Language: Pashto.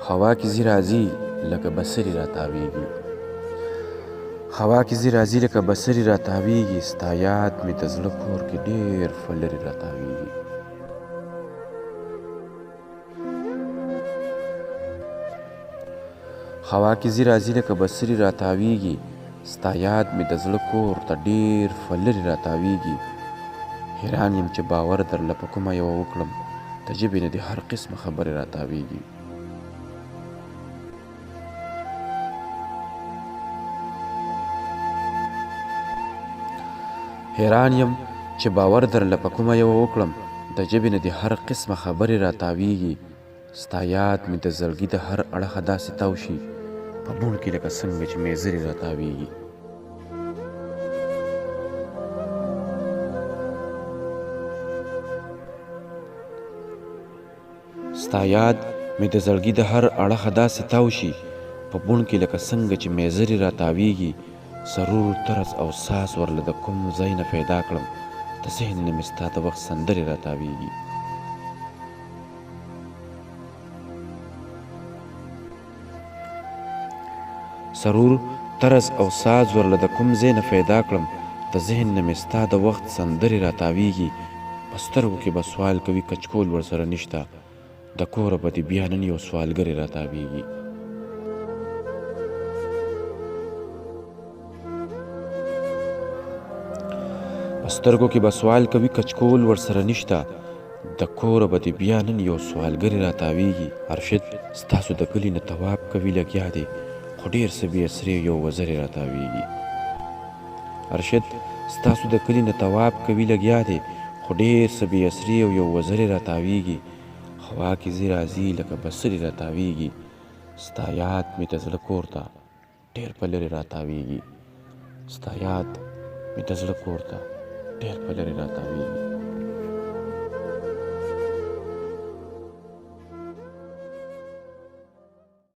هوا کې ځي راځي لکه بڅري راتاویږي. هوا کې ځي راځي لکه بڅري راتاویږي. ستا یاد مې د زړه کور کې ډېر لرې راتاویږي. هوا کې ځي راځي لکه بڅري راتاویږي. ستا یاد مې د زړه کور ته ډېر لرې راتاویږي. حیران یم چې باور درله په کومه یوه وکړم، د ژبې نه دې هر قسمه خبرې راتاویږي. حیران یم چې باور درله په کومه یوه وکړم، د ژبې نه دې هر قسمه خبرې راتاویږي. ستا یاد مې د زړګي د هر اړخه داسې تاو شي، په بوڼ کې لکه څنګه چې میزرې راتاویږي. ستا یاد مې د زړګي د هر اړخه داسې تاو شي، په بوڼ کې لکه څنګه چې میزرې راتاویږي. سرور طرز او ساز ورله د کوم ځای نه پیدا کړم، د ذهن نه مې ستا د وخت سندرې راتاویږي. سرور طرز او ساز ورله د کوم ځای نه پیدا کړم، د ذهن نه مې ستا د وخت سندرې راتاویږي. په سترګو کې به سوال کوي کچکول ورسره نشته، د کوره به دې بیا نن یو سوالګرې راتاویږي. په سترګو کې به سوال کوي کچکول ورسره نشته، د کوره به دې بیا نن یو سوالګرې راتاویږي. ارشد ستاسو د کلي نه تواب کوي لګیا دی، خو ډېر څه بې اسرې یو وزرې راتاویږي. ارشد ستاسو د کلي نه تواب کوي لګیا دی، خو ډېر څه بې اسرې یو وزرې راتاویږي. هوا کې ځي راځي لکه بڅري راتاویږي. ستا یاد مې د زړه کور ته ډېر په لرې راتاویږي. ستا یاد مې د زړه کور ته ډېر په لرې راتاویږي.